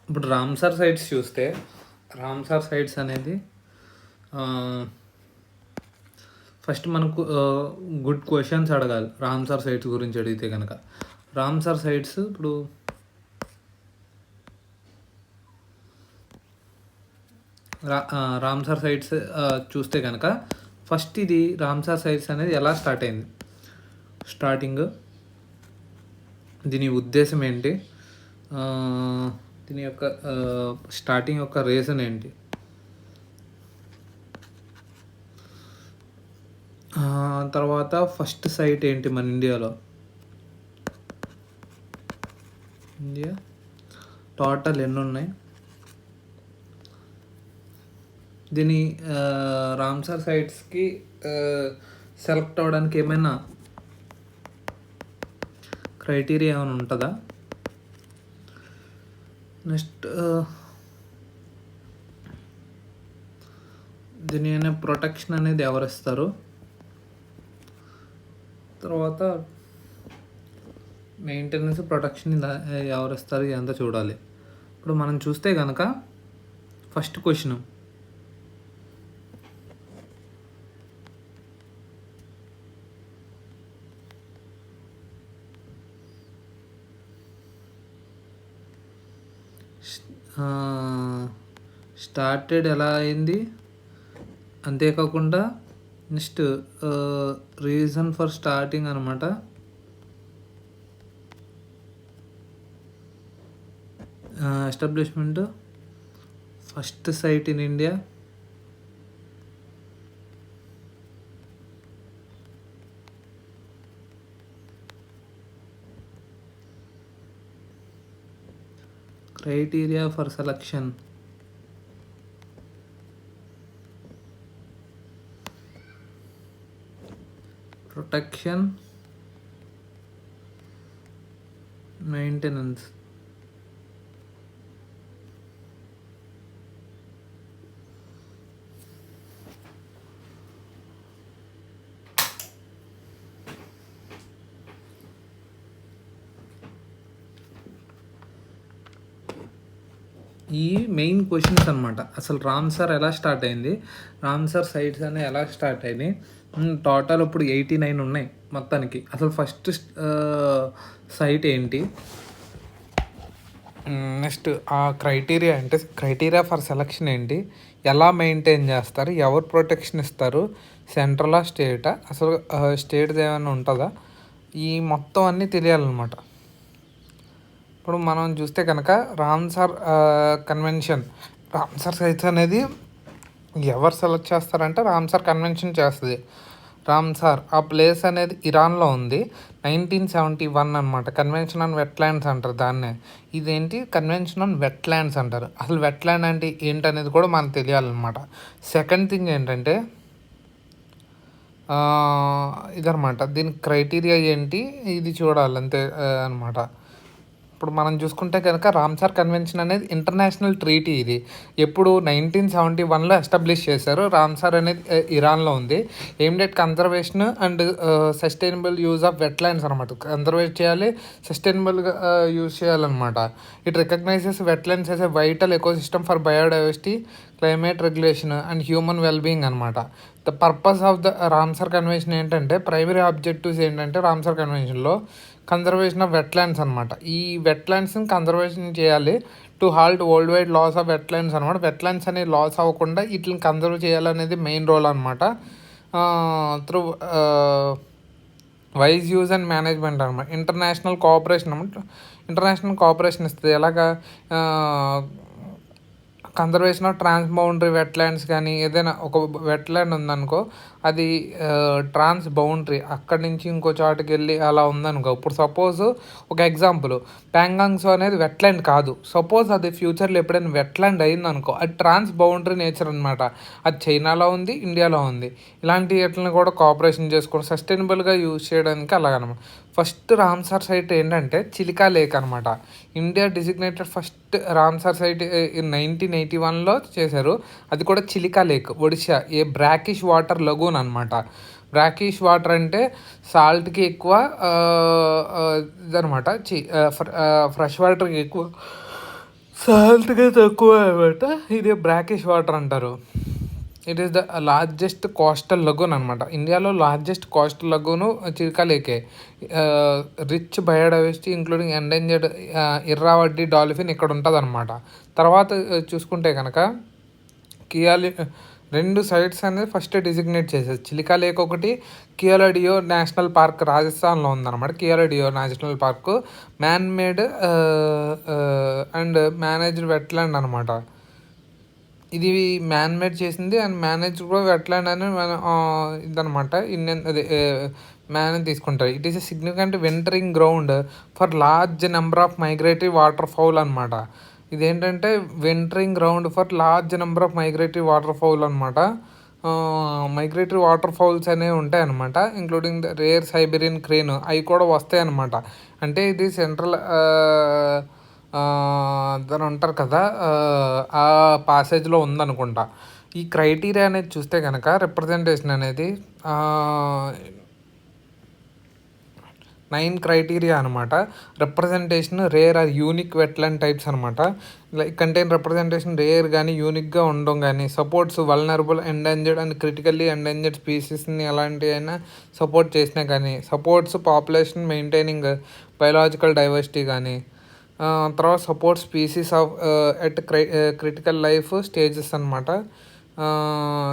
ఇప్పుడు Ramsar sites చూస్తే Ramsar sites అనేది ఫస్ట్ మనకు గుడ్ క్వశ్చన్స్ అడగాలి. రామ్సార్ సైట్స్ గురించి అడిగితే కనుక రామ్సార్ సైట్స్ ఇప్పుడు రామ్సార్ సైట్స్ చూస్తే కనుక ఫస్ట్ ఇది రామ్సార్ సైట్స్ అనేది ఎలా స్టార్ట్ అయింది, స్టార్టింగ్ దీని ఉద్దేశం ఏంటి, దీని యొక్క స్టార్టింగ్ యొక్క రీజన్ ఏంటి, తర్వాత ఫస్ట్ సైట్ ఏంటి మన ఇండియా టోటల్ ఎన్ని ఉన్నాయి, దీని రామ్సార్ సైట్స్కి సెలెక్ట్ అవ్వడానికి ఏమైనా క్రైటీరియా ఏమైనా ఉంటుందా. నెక్స్ట్ దీని ప్రొటెక్షన్ అనేది ఎవరు ఇస్తారు, తర్వాత మెయింటెనెన్స్ ప్రొటెక్షన్ ఎవరు ఇస్తారు, ఇదంతా చూడాలి. ఇప్పుడు మనం చూస్తే కనుక ఫస్ట్ క్వశ్చన్ స్టార్టెడ్ ఎలా అయింది, అంతేకాకుండా నెక్స్ట్ రీజన్ ఫర్ స్టార్టింగ్ అనమాట. Establishment first sight in India, criteria for selection, protection, maintenance. ఈ మెయిన్ క్వశ్చన్స్ అనమాట. అసలు రామ్సార్ ఎలా స్టార్ట్ అయింది, రామ్సార్ సైట్స్ అనేవి ఎలా స్టార్ట్ అయినాయి, టోటల్ ఇప్పుడు 89 ఉన్నాయి మొత్తానికి. అసలు ఫస్ట్ సైట్ ఏంటి, నెక్స్ట్ ఆ క్రైటీరియా అంటే క్రైటీరియా ఫర్ సెలక్షన్ ఏంటి, ఎలా మెయింటైన్ చేస్తారు, ఎవరు ప్రొటెక్షన్ ఇస్తారు, సెంట్రలా స్టేటా, అసలు స్టేట్ది ఏమైనా ఉంటుందా, ఈ మొత్తం అన్నీ తెలియాలన్నమాట. ఇప్పుడు మనం చూస్తే కనుక రామ్సార్ కన్వెన్షన్, రామ్సార్ సైట్స్ అనేది ఎవరు సెలెక్ట్ చేస్తారంటే రామ్సార్ కన్వెన్షన్ చేస్తుంది. రామ్సార్ ఆ ప్లేస్ అనేది ఇరాన్లో ఉంది, 1971 అనమాట. కన్వెన్షన్ ఆన్ వెట్లాండ్స్ అంటారు దాన్నే. ఇదేంటి కన్వెన్షన్ ఆన్ వెట్లాండ్స్ అంటారు. అసలు వెట్లాండ్ అంటే ఏంటనేది కూడా మనకు తెలియాలన్నమాట. సెకండ్ థింగ్ ఏంటంటే ఇదనమాట, దీని క్రైటీరియా ఏంటి ఇది చూడాలి అంతే అనమాట. ఇప్పుడు మనం చూసుకుంటే కనుక రామ్సార్ కన్వెన్షన్ అనేది ఇంటర్నేషనల్ ట్రీటీ. ఇది ఎప్పుడు 1971లో ఎస్టాబ్లిష్ చేశారు. రామ్సార్ అనేది ఇరాన్లో ఉంది. Aimed at conservation and sustainable use of wetlands అనమాట. కన్జర్వేట్ చేయాలి, సస్టైనబుల్గా యూజ్ చేయాలన్నమాట. It recognizes wetlands as a vital ecosystem for biodiversity, climate regulation and human wellbeing అనమాట. The purpose of the Ramsar convention ఏంటంటే, ప్రైమరీ ఆబ్జెక్టివ్స్ ఏంటంటే రామ్సార్ కన్వెన్షన్లో conservation of wetlands అనమాట. ఈ వెట్లాండ్స్ని కన్జర్వేషన్ చేయాలి to halt world wide loss of wetlands అనమాట. Wetlands అనేవి లాస్ అవ్వకుండా వీటిని కన్జర్వ్ చేయాలనేది మెయిన్ రోల్ అనమాట. Through wise use and management అనమాట. ఇంటర్నేషనల్ కోఆపరేషన్ అనమాట. ఇంటర్నేషనల్ కోఆపరేషన్ ఇస్తుంది. ఎలాగా conservation of transboundary wetlands కానీ, ఏదైనా ఒక వెట్లాండ్ ఉందనుకో, అది ట్రాన్స్ బౌండరీ అక్కడి నుంచి ఇంకో చోటుకి వెళ్ళి అలా ఉందనుకో. ఇప్పుడు సపోజ్ ఒక ఎగ్జాంపుల్, ప్యాంగాంగ్సో అనేది వెట్లాండ్ కాదు. సపోజ్ అది ఫ్యూచర్లో ఎప్పుడైనా వెట్లాండ్ అయిందనుకో, అది ట్రాన్స్ బౌండరీ నేచర్ అనమాట. అది చైనాలో ఉంది, ఇండియాలో ఉంది. ఇలాంటి వాటిని కూడా కోఆపరేషన్ చేసుకోవడం, సస్టైనబుల్గా యూజ్ చేయడానికి అలాగనమాట. ఫస్ట్ రామ్సార్ సైట్ ఏంటంటే చిలికా లేక్ అనమాట. India designated first Ramsar site 1981లో చేశారు. అది కూడా Chilika lake, Odisha. A brackish water lagoon అనమాట. బ్రాకిష్ వాటర్ అంటే సాల్ట్కి ఎక్కువ ఇదనమాట, ఫ్రెష్ వాటర్కి ఎక్కువ సాల్ట్‌గా తక్కువ అనమాట. ఇది బ్రాకిష్ వాటర్ అంటారు. It is the largest coastal lagoon అనమాట. ఇండియాలో లార్జెస్ట్ కోస్టల్ లగూను చిల్కా లేకే. Rich biodiversity including endangered Irrawaddy dolphin ఇక్కడ ఉంటదనమాట. తర్వాత చూసుకుంటే గనక కియాలి 2 సైట్స్ అనేది ఫస్ట్ డిజిగ్నేట్ చేసేది. చిలికా లేక్ ఒకటి, కియోలడియో నేషనల్ పార్క్ రాజస్థాన్‌లో ఉందన్నమాట. Keoladeo national park man made and managed wetland అనమాట. ఇది మ్యాన్ మేడ్ చేసింది అండ్ మేనేజ్ కూడా వెట్లాండ్ అని ఇదనమాట. ఇండియన్ అదే మేనేజ్ తీసుకుంటారు. It is a significant wintering ground for large number of migratory waterfowl అనమాట. ఇదేంటంటే wintering ground for large number of migratory waterfowl అనమాట. మైగ్రేటరీ వాటర్ ఫౌల్స్ అనేవి ఉంటాయి అనమాట. Including the rare Siberian crane అవి కూడా వస్తాయి అనమాట. అంటే ఇది సెంట్రల్ దాని ఉంటారు కదా, ఆ పాసేజ్లో ఉందనుకుంటా. ఈ క్రైటీరియా అనేది చూస్తే కనుక రిప్రజెంటేషన్ అనేది 9 క్రైటీరియా అనమాట. Representation rare or unique wetland types అనమాట. లైక్ కంటైన్ రిప్రజెంటేషన్ రేర్ కానీ యూనిక్గా ఉండడం కానీ, supports vulnerable endangered and critically endangered స్పీసీస్ని ఎలాంటి అయినా సపోర్ట్ చేసినా కానీ, supports population maintaining biological diversity కానీ, తర్వాత support species of at critical life stages అనమాట.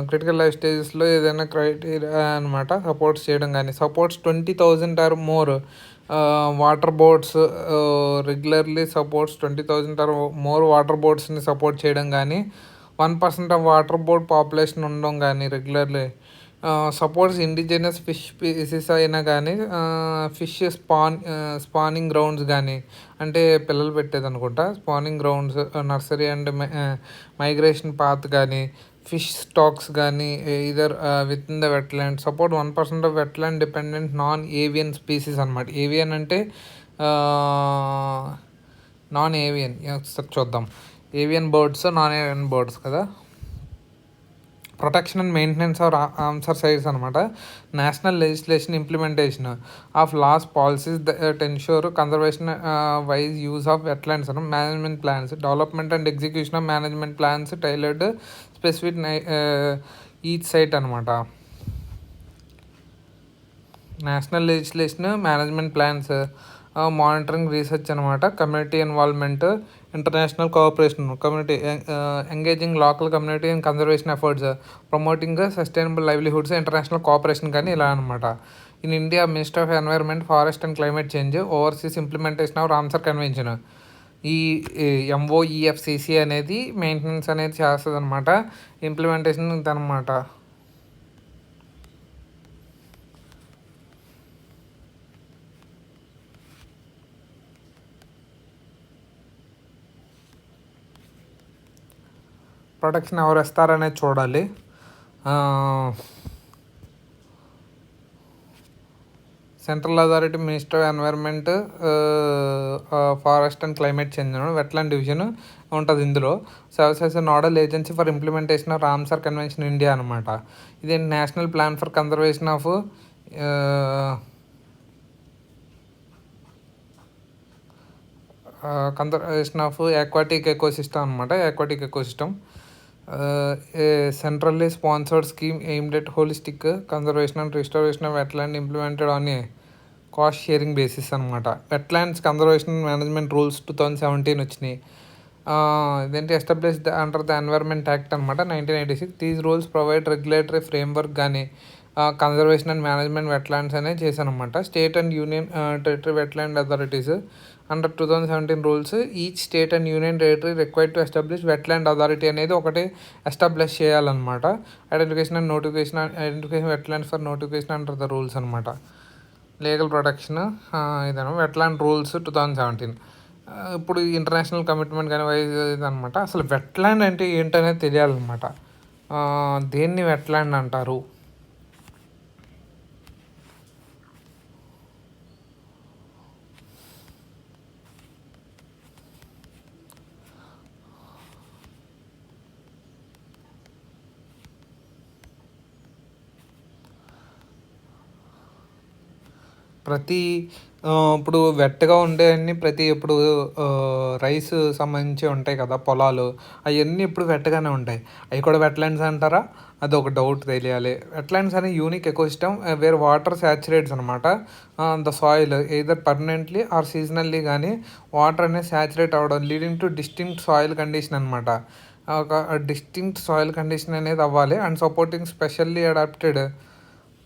క్రిటికల్ లైఫ్ స్టేజెస్లో ఏదైనా క్రైటీరియా అనమాట సపోర్ట్స్ చేయడం కానీ, supports 20,000 or more water boats regularly supports 20,000 or more water బోట్స్ని సపోర్ట్ చేయడం కానీ, 1% ఆఫ్ వాటర్ బోట్ పాపులేషన్ ఉండడం కానీ regularly supports indigenous fish species అయినా కానీ, ఫిష్ స్పానింగ్ గ్రౌండ్స్ కానీ, అంటే పిల్లలు పెట్టేది అనుకుంటా, spawning grounds nursery and migration path కానీ, ఫిష్ స్టాక్స్ కానీ either within the wetland support 1% of wetland dependent non avian species అనమాట. ఏవియన్ అంటే నాన్ ఏవియన్ చూద్దాం. Avian birds non avian birds కదా. Protection and maintenance of Ramsar sites అనమాట. National legislation implementation of laws policies that ensure conservation wise use of wetlands అన్న management plans, development and execution of management plans tailored specific each site అనమాట. National legislation, management plans, monitoring research అనమాట, community involvement, international cooperation, community engaging local community and conservation efforts, promoting sustainable livelihoods, international cooperation కానీ ఇలా అనమాట. In India minister of environment, forest and climate change overseas implementation of Ramsar convention. ఈ MOEFCC అనేది maintenance అనేది చేస్తుంది అనమాట. Implementation ఇదనమాట. Protection ఎవరు ఇస్తారనేది చూడాలి. Central authority minister of environment, forest and climate change wetland division ఉంటుంది ఇందులో. Serves as nodal agency for implementation of Ramsar convention India అనమాట. ఇది national plan for conservation of aquatic ecosystem అనమాట. Aquatic ecosystem a centrally sponsored scheme aimed at holistic conservation and restoration of wetland implemented on a cost sharing basis అనమాట. Wetlands conservation management rules 2017 వచ్చినాయి. ఇదేంటి establish under the environment act అనమాట 1986. These rules provide regulatory framework కానీ conservation and management wetlands అనేది చేశానమాట. State and union territory wetland authorities under 2017 rules each state and union territory required to establish wetland authority అనేది ఒకటి establish చేయాలన్నమాట. Identification and notification, identification wetlands for notification under the rules అనమాట. Legal protection ఇదనమాట wetland rules 2017. ఇప్పుడు international commitment కానీ wise ఇదనమాట. అసలు wetland అంటే ఏంటనేది తెలియాలన్నమాట. దేన్ని వెట్లాండ్ అంటారు? ప్రతి ఇప్పుడు వెట్టగా ఉండేవన్నీ ఇప్పుడు రైస్ సంబంధించి ఉంటాయి కదా పొలాలు, అవన్నీ ఇప్పుడు వెట్టగానే ఉంటాయి. అవి కూడా వెట్లాండ్స్ అంటారా? అదొక డౌట్ తెలియాలి. వెట్లాండ్స్ అనే unique ecosystem where water saturates అనమాట the soil either permanently or seasonally. కానీ వాటర్ అనేది సాచురేట్ అవ్వడం leading to distinct soil condition అనమాట. ఒక డిస్టింక్ట్ సాయిల్ కండిషన్ అనేది అవ్వాలి and supporting specially adapted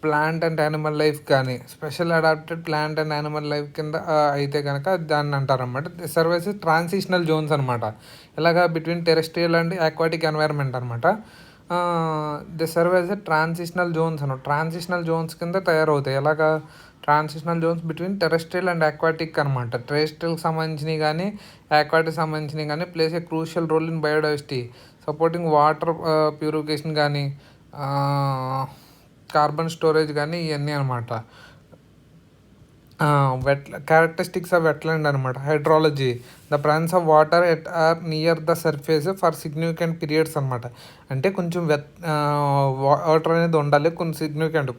plant and animal life. కానీ special adapted plant and animal life కింద అయితే కనుక దాన్ని అంటారనమాట. సర్వీస్ ట్రాన్సిషనల్ జోన్స్ అనమాట. ఇలాగా between terrestrial and aquatic environment అనమాట. ది సర్వీస్ ట్రాన్సిషనల్ జోన్స్ అనమాట. ట్రాన్సిషనల్ జోన్స్ కింద తయారవుతాయి. ఎలాగా transitional zones between terrestrial and aquatic అనమాట. టెరెస్ట్రియల్కి సంబంధించినవి కానీ ఆక్వాటిక్ సంబంధించినవి కానీ plays a crucial role in biodiversity, supporting water purification కానీ కార్బన్ స్టోరేజ్ కానీ ఇవన్నీ అనమాట. క్యారెక్టరిస్టిక్స్ ఆఫ్ వెట్లాండ్ అనమాట. Hydrology the presence of water at or near the surface for significant periods అనమాట. అంటే కొంచెం వాటర్ అనేది ఉండాలి కొన్ని సిగ్నిఫికెంట్,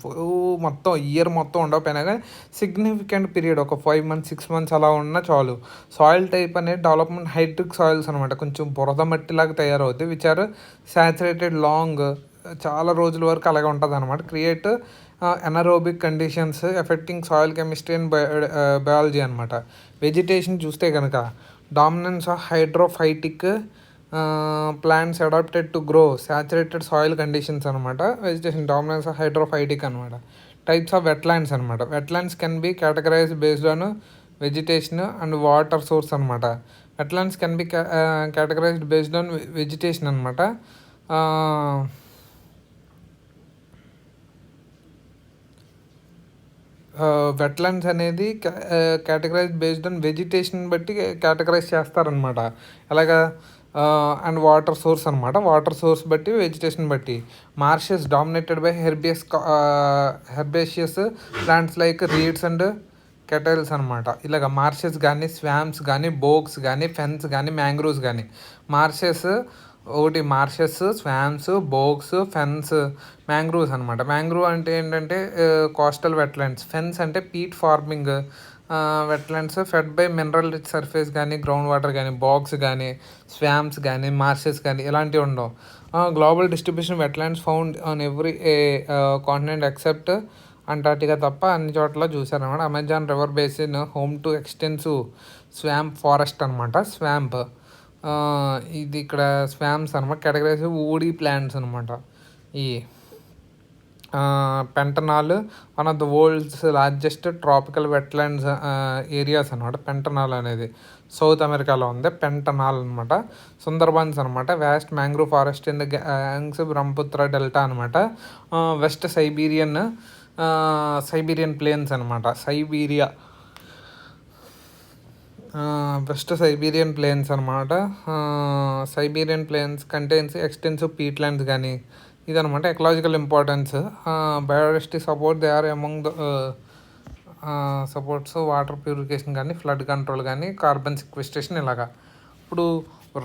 మొత్తం ఇయర్ మొత్తం ఉండకపోయినా కానీ సిగ్నిఫికెంట్ పీరియడ్ ఒక 5 months 6 months అలా ఉన్నా చాలు. సాయిల్ టైప్ అనేది డెవలప్మెంట్ హైడ్రిక్ సాయిల్స్ అనమాట. కొంచెం బురద మట్టిలాగా తయారవుతాయి విచ్ ఆర్ సాచురేటెడ్ లాంగ్, చాలా రోజుల వరకు అలాగే ఉంటుంది అనమాట. Create anaerobic conditions affecting soil chemistry and biology అనమాట. వెజిటేషన్ చూస్తే కనుక dominance of hydrophytic plants adapted to grow saturated soil conditions అనమాట. వెజిటేషన్ డామినెన్స్ ఆఫ్ హైడ్రోఫైటిక్ అనమాట. టైప్స్ ఆఫ్ వెట్లాండ్స్ అనమాట. Wetlands can be categorize based on vegetation and water source అనమాట. Wetlands can be categorized based on vegetation అనమాట. Wetlands అనేది categorize based on vegetation బట్టి categorize చేస్తారనమాట. అలాగా and water source అనమాట. Water source బట్టి vegetation బట్టి. Marshes dominated by herbaceous plants like reeds and cattails అనమాట. ఇలాగ మార్షెస్ కానీ స్వామ్స్ కానీ బోగ్స్ కానీ ఫెన్స్ కానీ మ్యాంగ్రూవ్స్ కానీ. మార్షెస్ ఒకటి marshes, swamps, bogs, fens, mangroves అనమాట. మ్యాంగ్రూవ్ అంటే ఏంటంటే కోస్టల్ వెట్లాండ్స్. ఫెన్స్ అంటే peat forming wetlands fed by mineral rich surface కానీ గ్రౌండ్ వాటర్ కానీ. బాగ్స్ కానీ స్వామ్స్ కానీ మార్షెస్ కానీ ఇలాంటివి ఉండవు. Global distribution wetlands found on every continent except Antarctica తప్ప అన్ని చోట్ల చూసారనమాట. Amazon river basin home to extensive swamp forest అనమాట. స్వాంప్ ఇది ఇక్కడ స్వామ్స్ అనమాట. కేటగరైజ్ ఊడీ ప్లాంట్స్ అనమాట. ఈ పెంటనాల్ one of the world's largest tropical wetlands areas అనమాట. పెంటనాల్ అనేది సౌత్ అమెరికాలో ఉంది. పెంటనాల్ అనమాట. సుందర్బన్స్ అనమాట. Vast mangrove forest in the Ganges Brahmaputra delta అనమాట. వెస్ట్ సైబీరియన్ ప్లేన్స్ అనమాట. వెస్ట్ సైబీరియన్ ప్లేన్స్ అనమాట. Siberian plains contains extensive peatlands కానీ ఇదనమాట. Ecological importance biodiversity support they are among the supports water purification కానీ ఫ్లడ్ కంట్రోల్ కానీ కార్బన్ సిక్వెస్ట్రేషన్ ఇలాగా. ఇప్పుడు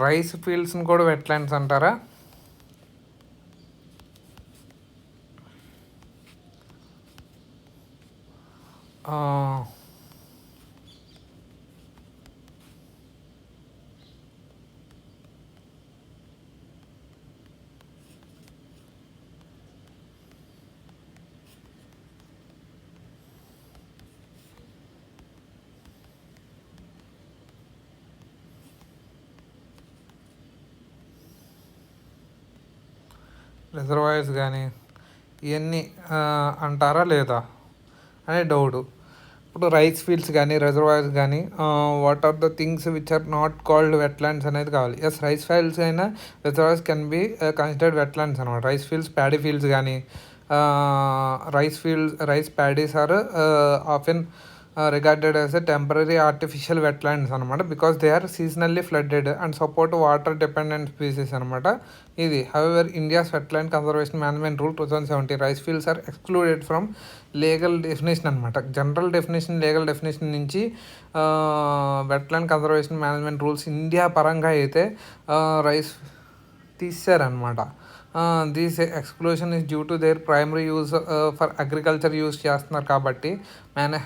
rice ఫీల్డ్స్ని కూడా వెట్లాండ్స్ అంటారా? రిజర్వాయర్స్ కానీ ఇవన్నీ అంటారా లేదా అనే డౌట్. ఇప్పుడు రైస్ ఫీల్డ్స్ కానీ రిజర్వాయర్స్ కానీ what are the things which are not called wetlands అనేది కావాలి. ఎస్, రైస్ ఫీల్డ్స్ అయినా reservoirs can be considered wetlands అనమాట. రైస్ ఫీల్డ్స్ ప్యాడీ ఫీల్డ్స్ కానీ rice paddies are often regarded as a temporary artificial wetlands అనమాట. Because they are seasonally flooded and support water dependent species అనమాట. ఇది however India's wetland conservation management rule 2017 rice fields are excluded from legal definition అనమాట. General definition legal definition నుంచి wetland conservation management rules India పరంగా అయితే rice తీసారనమాట. This exclusion is due to their primary use for agriculture use చేస్తున్నారు కాబట్టి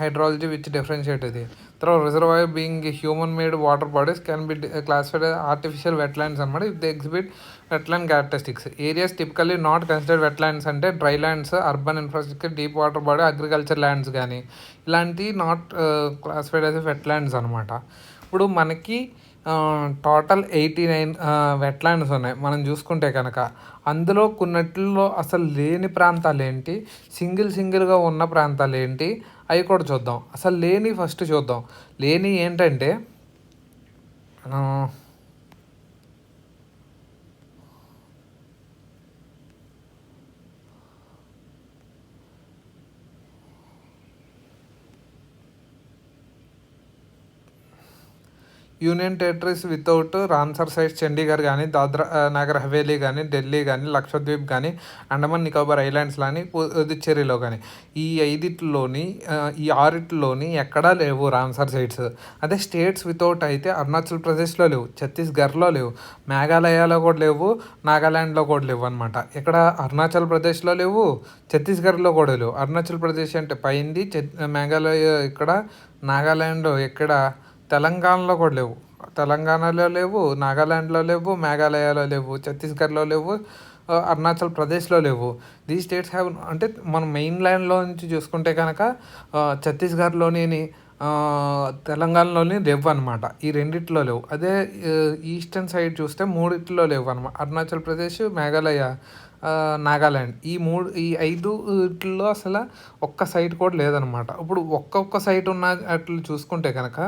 hydrology which differentiate ఇది. తర్వాత reservoir being human made water bodies can be classified artificial wetlands అనమాట if they exhibit wetland characteristics. Areas typically not considered wetlands అంటే dry lands, urban infrastructure, deep water body, agriculture lands కానీ ఇలాంటి not classified as wetlands అనమాట. ఇప్పుడు మనకి total 89 wetlands ఉన్నాయి మనం చూసుకుంటే కనుక. అందులో కొన్నిట్లో అసలు లేని ప్రాంతాలు ఏంటి, సింగిల్గా ఉన్న ప్రాంతాలు ఏంటి అవి కూడా చూద్దాం. అసలు లేని ఫస్ట్ చూద్దాం. లేని ఏంటంటే union territories without Ramsar sites Chandigarh కానీ, దాద్రా నగర్ హవేలీ కానీ, ఢిల్లీ కానీ, లక్షద్వీప్ కానీ, అండమాన్ నికోబార్ ఐలాండ్స్ కానీ, పుదుచ్చేరిలో కానీ ఈ ఈ ఆరిట్లోని ఎక్కడా లేవు రామ్సర్ సైట్స్. అదే స్టేట్స్ వితౌట్ అయితే అరుణాచల్ ప్రదేశ్లో లేవు, ఛత్తీస్గఢ్లో లేవు, మేఘాలయలో కూడా లేవు, నాగాల్యాండ్లో కూడా లేవు అనమాట. ఇక్కడ అరుణాచల్ ప్రదేశ్లో లేవు, ఛత్తీస్గఢ్లో కూడా లేవు. అరుణాచల్ ప్రదేశ్ అంటే పైంది, మేఘాలయ ఇక్కడ, నాగాల్యాండ్ ఇక్కడ, తెలంగాణలో కూడా లేవు, తెలంగాణలో లేవు, నాగాల్యాండ్లో లేవు, మేఘాలయలో లేవు, ఛత్తీస్గఢ్లో లేవు, అరుణాచల్ ప్రదేశ్లో లేవు. దీ స్టేట్స్ హ్యావ్ అంటే మనం మెయిన్ ల్యాండ్లో నుంచి చూసుకుంటే కనుక ఛత్తీస్గఢ్లోని, తెలంగాణలోని లేవు అనమాట. ఈ రెండిట్లో లేవు. అదే ఈస్టర్న్ సైడ్ చూస్తే మూడిట్లో లేవు అనమాట. అరుణాచల్ ప్రదేశ్, మేఘాలయ, నాగాల్యాండ్ ఈ 5 అసలు ఒక్క సైట్ కూడా లేదనమాట. ఇప్పుడు ఒక్కొక్క సైట్ ఉన్న అట్లు చూసుకుంటే కనుక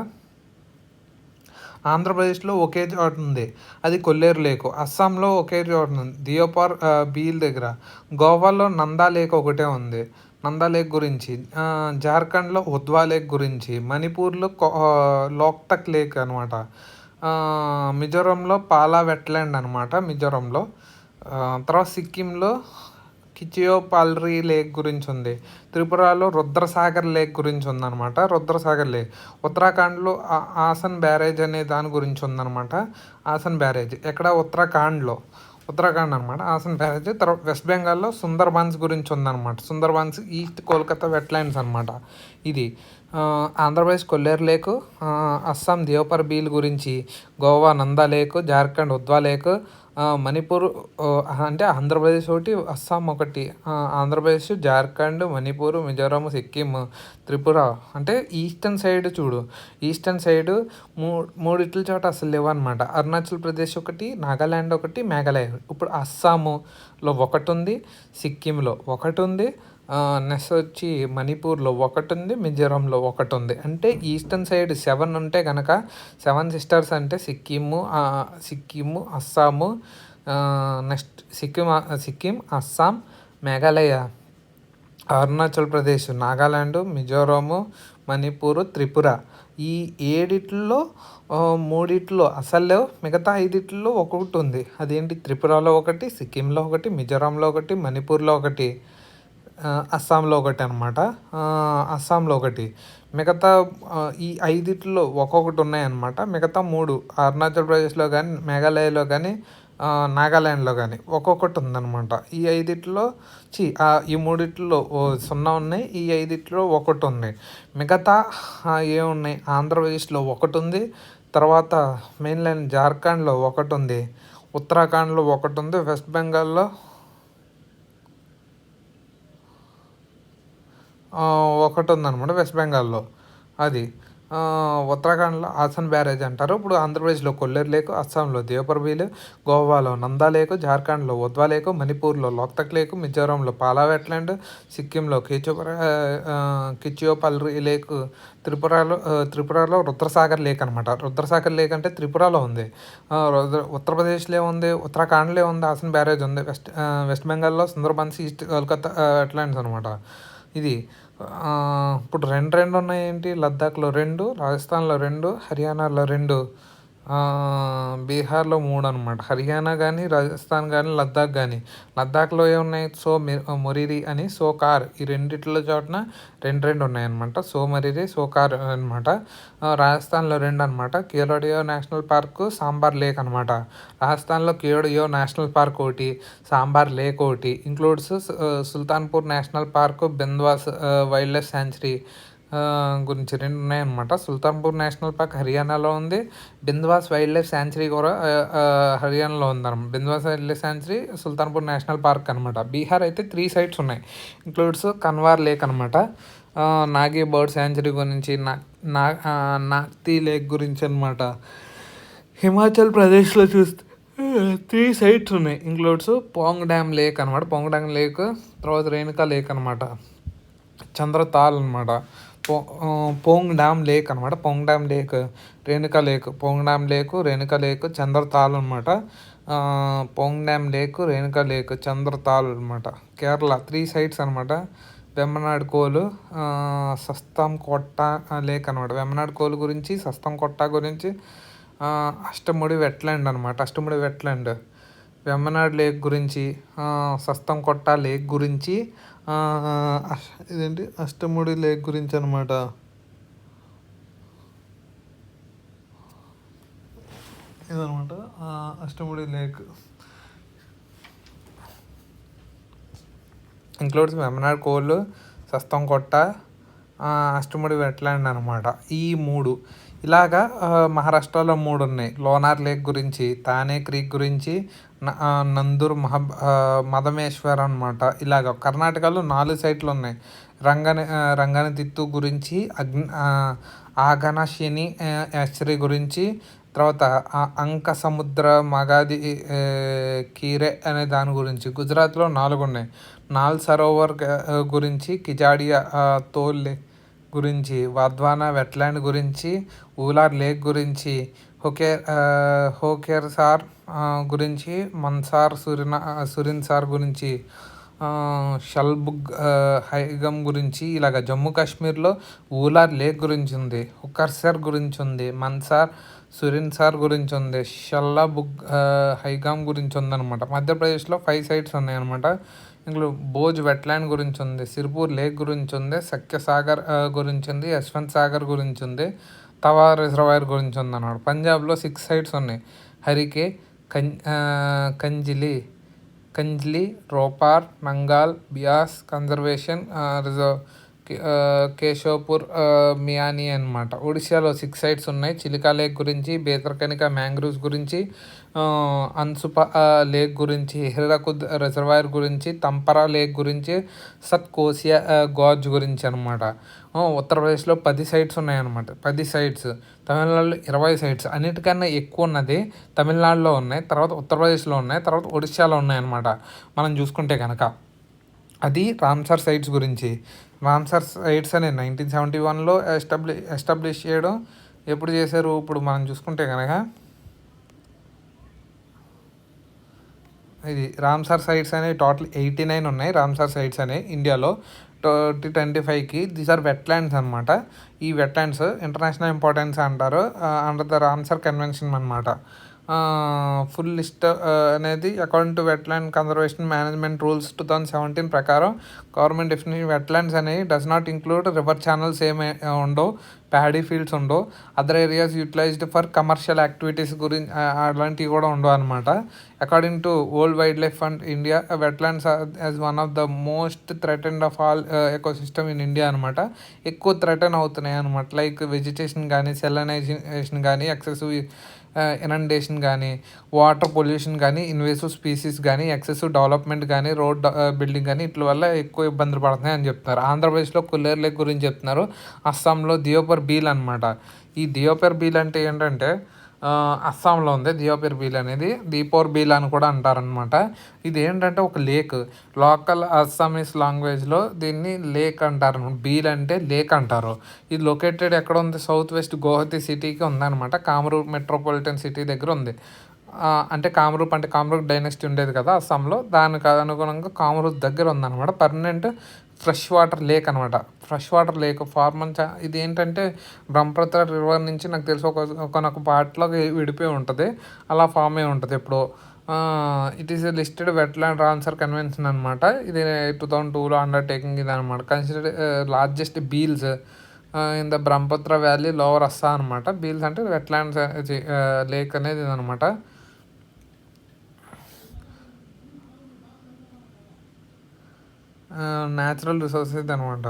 ఆంధ్రప్రదేశ్లో ఒకే చోట ఉంది, అది కొల్లేరు లేకు. అస్సాంలో ఒకే చోట ఉంది, దియోపార్ బీల్ దగ్గర. గోవాలో నందా లేక్ ఒకటే ఉంది, నందా లేక్ గురించి. జార్ఖండ్లో ఉద్వా లేక్ గురించి. మణిపూర్లో లోక్తక్ లేక్ అనమాట. మిజోరంలో పాలా వెట్లాండ్ అనమాట మిజోరంలో. తర్వాత సిక్కింలో కిచియోపాల్రీ లేక్ గురించి ఉంది. త్రిపురలో రుద్రసాగర్ లేక్ గురించి ఉందన్నమాట, రుద్రసాగర్ లేక్. ఉత్తరాఖండ్లో ఆసన్ బ్యారేజ్ అనే దాని గురించి ఉందన్నమాట. ఆసన్ బ్యారేజ్ ఎక్కడ, ఉత్తరాఖండ్ అనమాట ఆసన్ బ్యారేజ్. తర్వాత వెస్ట్ బెంగాల్లో సుందర్బన్స్ గురించి ఉందన్నమాట. సుందర్బన్స్ ఈస్ట్ కోల్కతా వెట్లాండ్స్ అనమాట. ఇది ఆంధ్రప్రదేశ్ కొల్లేరు లేకు, అస్సాం దియోపర్ బీల్ గురించి, గోవా నందా లేకు, జార్ఖండ్ ఉద్వా లేకు, మణిపూర్ అంటే ఆంధ్రప్రదేశ్ ఒకటి, అస్సాం ఒకటి. ఆంధ్రప్రదేశ్, జార్ఖండ్, మణిపూర్, మిజోరాం, సిక్కిం, త్రిపుర. అంటే ఈస్టర్న్ సైడ్ చూడు, ఈస్టర్న్ సైడ్ మూడిట్ల చోట అసలు లేవు అనమాట. అరుణాచల్ ప్రదేశ్ ఒకటి, నాగాల్యాండ్ ఒకటి, మేఘాలయ. ఇప్పుడు అస్సాములో ఒకటి ఉంది, సిక్కింలో ఒకటి ఉంది, నెక్స్ట్ వచ్చి మణిపూర్లో ఒకటి ఉంది, మిజోరంలో ఒకటి ఉంది. అంటే ఈస్టర్న్ సైడ్ 7 ఉంటే కనుక 7 సిస్టర్స్ అంటే సిక్కిము, అస్సాము, నెక్స్ట్ సిక్కిం, అస్సాం, మేఘాలయ, అరుణాచల్ ప్రదేశ్, నాగాల్యాండ్, మిజోరాము, మణిపూర్, త్రిపుర. ఈ 7 3 అసలు లేవు, మిగతా 5 ఒక్కొక్కటి ఉంది. అదేంటి, త్రిపురలో ఒకటి, సిక్కింలో ఒకటి, మిజోరాంలో ఒకటి, మణిపూర్లో ఒకటి, అస్సాంలో ఒకటి అనమాట. అస్సాంలో ఒకటి. మిగతా ఈ 5 ఒక్కొక్కటి ఉన్నాయన్నమాట. మిగతా 3 అరుణాచల్ ప్రదేశ్లో కానీ, మేఘాలయలో కానీ, నాగాల్యాండ్లో కానీ ఒక్కొక్కటి ఉందన్నమాట. ఈ 5 ఈ 3 0 ఉన్నాయి, ఈ 5 ఒకటి ఉంది. మిగతా ఏమున్నాయి, ఆంధ్రప్రదేశ్లో ఒకటి ఉంది, తర్వాత మెయిన్లైన్ జార్ఖండ్లో ఒకటి ఉంది, ఉత్తరాఖండ్లో ఒకటి ఉంది, వెస్ట్ బెంగాల్లో ఒకటి ఉందన్నమాట, వెస్ట్ బెంగాల్లో. అది ఉత్తరాఖండ్లో ఆసన్ బ్యారేజ్ అంటారు. ఇప్పుడు ఆంధ్రప్రదేశ్లో కొల్లేరు లేకు, అస్సాంలో దియోపర్ బీల్, గోవాలో నందా లేకు, జార్ఖండ్లో ఉద్వా లేకు, మణిపూర్లో లోక్తక్ లేకు, మిజోరాంలో పాలా వెట్లాండ్, సిక్కింలో కిచియోపల్రీ లేకు, త్రిపురలో రుద్రసాగర్ లేక్ అనమాట. రుద్రసాగర్ లేక్ అంటే త్రిపురలో ఉంది. ఉత్తరప్రదేశ్లో ఉంది, ఉత్తరాఖండ్లో ఉంది, ఆసన్ బ్యారేజ్ ఉంది. వెస్ట్ బెంగాల్లో సుందర్బన్స్, ఈస్ట్ కోల్కతా వెట్లాండ్స్ అనమాట. ఇది ఇప్పుడు 2 ఉన్నాయి ఏంటి, లద్దాఖ్లో 2, రాజస్థాన్లో 2, హర్యానాలో 2, బీహార్‌లో 3 అనమాట. హర్యానా గాని, రాజస్థాన్ గాని, లద్దాఖ్ గాని. లద్దాఖ్‌లో ఏమున్నాయి? మొరిరి అని, సోకార్ ఈ రెండిట్లో చోటన 2 ఉన్నాయన్నమాట. మొరిరి, సోకార్ అనమాట. రాజస్థాన్‌లో 2 అనమాట. Keoladeo national park, Sambhar lake అనమాట. రాజస్థాన్‌లో కేవడియో నేషనల్ పార్క్ ఒకటి, సాంబార్ లేక్ ఒకటి includes. Sultanpur national park, Bhindawas wildlife sanctuary గురించి 2 ఉన్నాయన్నమాట. సుల్తాన్పూర్ నేషనల్ పార్క్ హర్యానాలో ఉంది. బింద్వాస్ వైల్డ్ లైఫ్ శాంచురీ కూడా హర్యానాలో ఉందన్నమాట. Bhindawas wildlife sanctuary, Sultanpur national park అనమాట. బీహార్ అయితే 3 సైట్స్ ఉన్నాయి. ఇంక్లూడ్స్ కన్వార్ లేక్ అనమాట, నాగి బర్డ్ శాంచురీ గురించి, నాగ్తి లేక్ గురించి అనమాట. హిమాచల్ ప్రదేశ్లో చూస్తే 3 సైట్స్ ఉన్నాయి. ఇంక్లూడ్స్ పోంగ్ డ్యామ్ లేక్ అనమాట. పోంగ్ డ్యామ్ లేక్, తర్వాత రేణుకా లేక్ అనమాట, చంద్రతాల్ అనమాట. పోంగ్ డ్యామ్ లేక్ అనమాట. Pong dam lake, Renuka lake. Pong dam lake, Renuka lake, Chandratal అనమాట. Pong dam lake, Renuka lake, Chandratal అనమాట. కేరళ 3 సైట్స్ అనమాట. వెమ్మనాడ్ కోలు, సస్తం కొట్ట లేక్ అనమాట. వెమ్మనాడ్ కోలు గురించి, సస్తం కొట్ట గురించి. అష్టముడి వెట్లాండ్ అనమాట. అష్టముడి వెట్లాండ్, వెమ్మనాడ్ లేక్ గురించి, సస్తం కొట్ట లేక్ గురించి, ఇదేంటి అష్టముడి లేక్ గురించి అనమాట. ఇదనమాట అష్టముడి లేక్. ఇంక్లూడ్స్ వెమ్మనాడ్ కోళ్ళు, సస్తం కొట్ట, అష్టముడి వెట్లాండ్ అనమాట. ఈ 3 ఇలాగా. మహారాష్ట్రలో 3 ఉన్నాయి. లోనార్ లేక్ గురించి, తానే క్రీక్ గురించి, నందూర్ మదమేశ్వర్ అనమాట. ఇలాగ కర్ణాటకలో 4 సైట్లు ఉన్నాయి. రంగనతిత్తు గురించి, ఆగనశిని యాశ్చరి గురించి, తర్వాత అంక సముద్ర మగాది కీరే అనే దాని గురించి. గుజరాత్లో 4 ఉన్నాయి. నాల్ సరోవర్ గురించి, కిజాడియా తోల్ లేక్ గురించి, వాద్వానా వెట్లాండ్ గురించి, ఊలార్ లేక్ గురించి, హోకేర్సార్ గురించి, మన్సార్ సురిన్సార్ గురించి, షల్బుగ్ హైగమ్ గురించి. ఇలాగ జమ్మూ కాశ్మీర్లో ఊలార్ లేక్ గురించి ఉంది, హుకర్సర్ గురించి ఉంది, మన్సార్ సురిన్సార్ గురించి ఉంది, షల్లబుగ్ హైగామ్ గురించి ఉందన్నమాట. మధ్యప్రదేశ్లో 5 సైట్స్ ఉన్నాయన్నమాట. ఇందులో భోజ్ వెట్లాండ్ గురించి ఉంది, సిర్పూర్ లేక్ గురించి ఉంది, సఖ్యసాగర్ గురించి ఉంది, యశ్వంత్ సాగర్ గురించి ఉంది, తవా రిజర్వాయర్ గురించి ఉంది అన్నమాట. పంజాబ్లో 6 సైట్స్ ఉన్నాయి. హరికే, కంజ్లీ, రోపార్, నంగాల్, బియాస్ కన్జర్వేషన్ రిజర్వ్, కేశవపూర్, మియాని అనమాట. ఒడిశాలో 6 సైట్స్ ఉన్నాయి. చిలికా లేక్ గురించి, బేతర్కనిక మ్యాంగ్రూవ్స్ గురించి, అన్సుప లేక్ గురించి, హిరకుద్ రిజర్వాయర్ గురించి, తంపరా లేక్ గురించి, సత్కోసియా గార్జ్ గురించి అనమాట. ఉత్తరప్రదేశ్లో 10 సైట్స్ ఉన్నాయన్నమాట. 10 సైట్స్. తమిళనాడులో 20 సైట్స్. అన్నిటికన్నా ఎక్కువ ఉన్నది తమిళనాడులో ఉన్నాయి, తర్వాత ఉత్తరప్రదేశ్లో ఉన్నాయి, తర్వాత ఒడిశాలో ఉన్నాయన్నమాట. మనం చూసుకుంటే కనుక అది రామ్సార్ సైట్స్ గురించి. రామ్సార్ సైట్స్ అనే 1971లో ఎస్టాబ్లిష్ చేయడం ఎప్పుడు చేశారు? ఇప్పుడు మనం చూసుకుంటే కనుక ఇది రామ్సార్ సైట్స్ అనేవి టోటల్ 89 ఉన్నాయి. రామ్సార్ సైట్స్ అనేవి ఇండియాలో 2025కి. దీస్ ఆర్ వెట్లాండ్స్ అనమాట. ఈ వెట్లాండ్స్ ఇంటర్నేషనల్ ఇంపార్టెన్స్ అంటారు అండర్ ద రామ్సార్ కన్వెన్షన్ అనమాట. ఫుల్ లిస్ట్ అనేది according to wetland conservation management rules 2017 ప్రకారం గవర్నమెంట్ డెఫినేషన్ వెట్లాండ్స్ అనేవి does not include river channels ఏమి ఉండవు, ప్యాడీ ఫీల్డ్స్ ఉండవు, other areas utilized for commercial activities గురించి అలాంటివి కూడా ఉండవు అనమాట. According to world wild life fund India, wetlands as one of the most threatened of all ecosystem in India అనమాట. ఎక్కువ థ్రెటన్ అవుతున్నాయి అనమాట. లైక్ వెజిటేషన్ కానీ, సెలనైజేషన్ కానీ, ఎక్సెసివ్ ఇనండేషన్ కానీ, వాటర్ పొల్యూషన్ కానీ, ఇన్వేసివ్ స్పీసీస్ కానీ, ఎక్సెసివ్ డెవలప్మెంట్ కానీ, రోడ్ బిల్డింగ్ కానీ ఇట్ల వల్ల ఎక్కువ ఇబ్బందులు పడుతున్నాయి అని చెప్తున్నారు. ఆంధ్రప్రదేశ్లో కొల్లేరు లేక్ గురించి చెప్తున్నారు. అస్సాంలో దియోపర్ బీల్ అనమాట. ఈ దియోపర్ బీల్ అంటే ఏంటంటే అస్సాంలో ఉంది. దియోపర్ బీల్ అనేది దీపోర్ బీల్ అని కూడా అంటారనమాట. ఇది ఏంటంటే ఒక లేక్. లోకల్ అస్సామీస్ లాంగ్వేజ్లో దీన్ని లేక్ అంటారు. బీల్ అంటే లేక్ అంటారు. ఇది లొకేటెడ్ ఎక్కడ ఉంది? సౌత్ వెస్ట్ గౌహతి సిటీకి ఉందన్నమాట. కామరూప్ మెట్రోపాలిటన్ సిటీ దగ్గర ఉంది. అంటే కామరూప్ డైనెస్టీ ఉండేది కదా అస్సాంలో, దానికి అనుగుణంగా కామరూప్ దగ్గర ఉందన్నమాట. పర్మనెంట్ ఫ్రెష్ వాటర్ లేక్ అనమాట. ఫ్రెష్ వాటర్ లేక్ ఇది ఏంటంటే బ్రహ్మపుత్ర రివర్ నుంచి నాకు తెలిసి ఒకనొక పార్ట్లో విడిపోయి ఉంటుంది, అలా ఫామ్ అయి ఉంటుంది ఎప్పుడో. It is listed wetland Ramsar convention అనమాట. ఇది 2002లో అండర్టేకింగ్ ఇది అనమాట. Considered largest beels in the Brahmaputra valley lower Assam అనమాట. బీల్స్ అంటే వెట్లాండ్స్ లేక్ అనేది ఇదనమాట. న్యాచురల్ రిసోర్సెస్ అనమాట.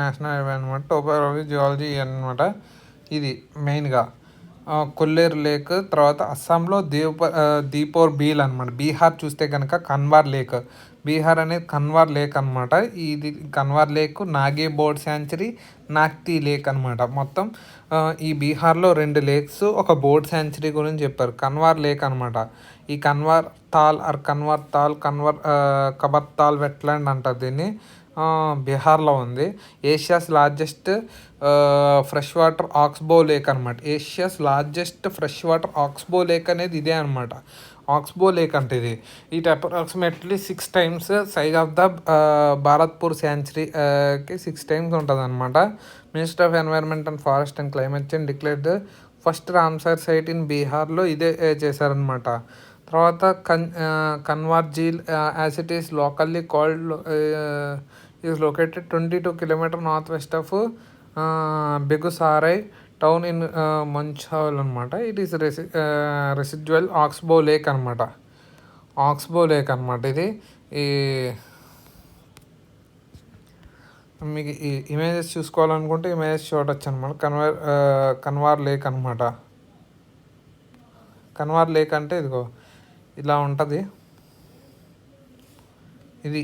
నేషనల్ హైవే అనమాట. టోపోగ్రఫీ జియాలజీ అనమాట. ఇది మెయిన్గా కొల్లేరు లేక్. తర్వాత అస్సాంలో దీపోర్ బీల్ అనమాట. బీహార్ చూస్తే కనుక కన్వార్ లేక్. బీహార్ అనేది కన్వార్ లేక్ అనమాట. ఇది Konwar lake, నాగే board sanctuary, నాక్తీ lake అనమాట. మొత్తం ఈ బీహార్లో 2 లేక్స్, ఒక బోర్డ్ శాంచురీ గురించి చెప్పారు. కన్వార్ లేక్ అనమాట. ఈ కన్వార్ కబర్తాల్ వెట్లాండ్ అంటారు దీన్ని. బీహార్లో ఉంది. Asia's largest fresh water oxbow lake అనమాట. Asia's largest fresh water oxbow lake అనేది ఇదే అనమాట. ఆక్స్బో లేక్ అంటే ఇది approximately 6 times size of the Bharatpur శాంచురీకి 6 times ఉంటుంది అనమాట. Minister of environment and forest and climate change declared first Ramsar site in బీహార్లో ఇదే చేశారనమాట. తర్వాత Kanwar Jheel as it is locally called is located 22 kilometers north west of Begusarai town in Manchal అనమాట. It is residual oxbow lake అనమాట. Oxbow lake అనమాట ఇది. ఈ మీకు ఈ ఇమేజెస్ చూసుకోవాలనుకుంటే ఇమేజెస్ చూడొచ్చు అనమాట. కన్వార్ లేక్ అనమాట. కన్వార్ లేక్ అంటే ఇదిగో ఇలా ఉంటుంది. ఇది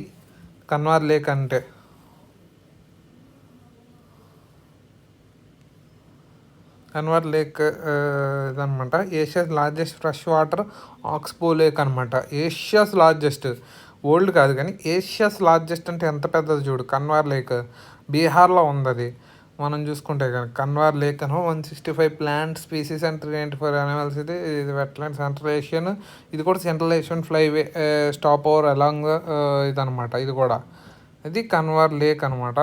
కన్వార్ లేక్ అంటే. కన్వార్ లేక్ ఇదనమాట. Asia's largest fresh water oxbow lake అనమాట. ఏషియాస్ లార్జెస్ట్, వరల్డ్ కాదు కానీ ఏషియాస్ లార్జెస్ట్ అంటే ఎంత పెద్దది చూడు. కన్వార్ లేక్ బీహార్లో ఉంది అది. మనం చూసుకుంటే కనుక కన్వార్ లేక్ అనో 165 ప్లాంట్ స్పీసీస్ అండ్ 394 యానిమల్స్. ఇది వెట్లాండ్ సెంట్రల్ ఏషియన్. ఇది కూడా central Asian flyway stop over along ఇదనమాట. ఇది కూడా ఇది కన్వార్ లేక్ అనమాట.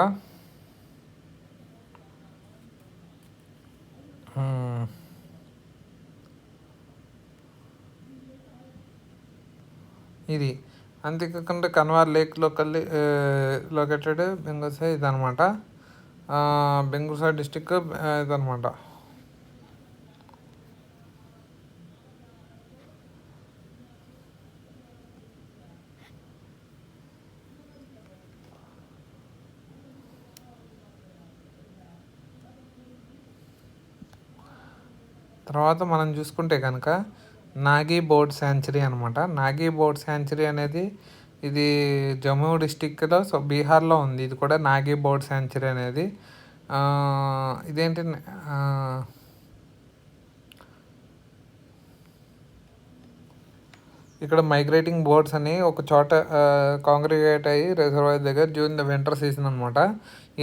ఇది అంతేకాకుండా కన్వార్ లేక్ లొకేటెడ్ బెంగుసా ఇదనమాట. బెంగుసా డిస్టిక్ ఇదనమాట. తర్వాత మనం చూసుకుంటే కనుక నాగి బోర్డ్ శాంచురీ అనమాట. నాగి బోర్డ్ శాంచురీ అనేది ఇది జమ్మూ డిస్టిక్లో బీహార్లో ఉంది. ఇది కూడా నాగి బోర్డ్ శాంచురీ అనేది. ఇదేంటి ఇక్కడ మైగ్రేటింగ్ బర్డ్స్ అని ఒక చోట కాంగ్రిగేట్ అయ్యి రిజర్వాయర్ దగ్గర డ్యూరింగ్ ద వింటర్ సీజన్ అనమాట.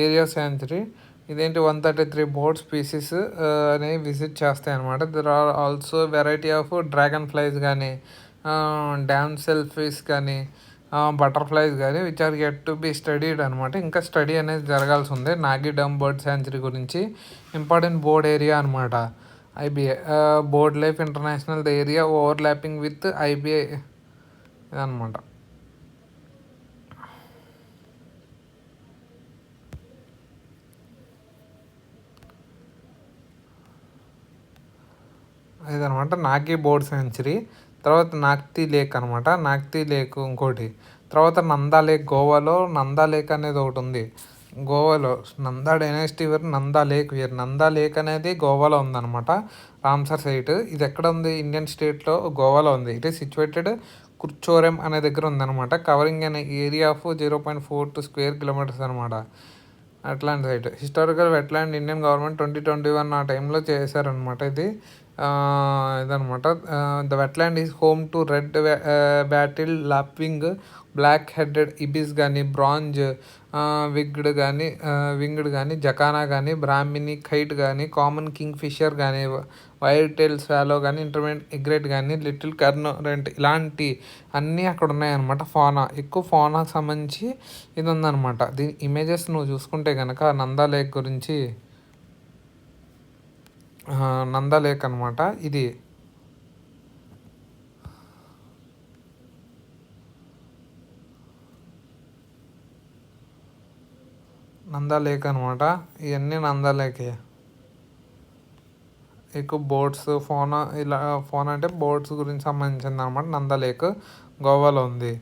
Area sanctuary. ఇదేంటి 133 బర్డ్ స్పీసీస్ అనేవి విజిట్ చేస్తాయి అనమాట. There are also variety of dragonflies కానీ, డ్యామ్ సెల్ఫీస్ కానీ, బటర్ఫ్లైస్ కానీ which are get to be studied అనమాట. ఇంకా స్టడీ అనేది జరగాల్సి ఉంది నాగి డమ్ బర్డ్ శాంచురీ గురించి. ఇంపార్టెంట్ బోర్డ్ ఏరియా అనమాట. IBI bird life international the area overlapping with IBI అనమాట. ఇదనమాట నాగి బోర్డ్ శాంచురీ. తర్వాత నాక్తీ లేక్ అనమాట. నాక్తీ లేక్ ఇంకోటి. తర్వాత నందా లేక్. గోవాలో నందా లేక్ అనేది ఒకటి ఉంది. గోవాలో నందా డైనాసిటీ వేరు, నందా లేక్ వేరు. నందా లేక్ అనేది గోవాలో ఉందన్నమాట. Ramsar site. ఇది ఎక్కడ ఉంది? ఇండియన్ స్టేట్లో గోవాలో ఉంది. ఇట్ ఈస్ సిచ్యువేటెడ్ కుర్చోరెం అనే దగ్గర ఉందన్నమాట. కవరింగ్ అనే ఏరియా ఆఫ్ 0.42 square kilometers అనమాట. అట్లాంటి site. Historical wetland Indian government 2021 ఆ టైంలో చేశారనమాట. ఇదనమాట. The wetland is home to red బ్యాటిల్ లాప్వింగ్, బ్లాక్ హెడెడ్ ఇబిస్ కానీ, బ్రాంజ్ వింగ్డ్ కానీ, జకానా కానీ, బ్రాహ్మిని కైట్ కానీ, కామన్ కింగ్ ఫిషర్ కానీ, వైట్ టైల్ స్వాలో కానీ, ఇంటర్మీడియట్ ఎగ్రెట్ కానీ, లిటిల్ కర్నోరెంట్ ఇలాంటి అన్నీ అక్కడ ఉన్నాయన్నమాట. ఫానా ఎక్కువ ఫానాకు సంబంధించి ఇది ఉందన్నమాట. దీని ఇమేజెస్ నువ్వు చూసుకుంటే కనుక నందా లేక్ గురించి, నందా లేక్ అనమాట ఇది. నందా లేక్ అనమాట. ఇవన్నీ నందా లేకే. ఎక్కువ బోట్స్ ఇలా ఫోన్ అంటే బోట్స్ గురించి సంబంధించింది అనమాట. నందా లేక్ గోవాలో ఉంది.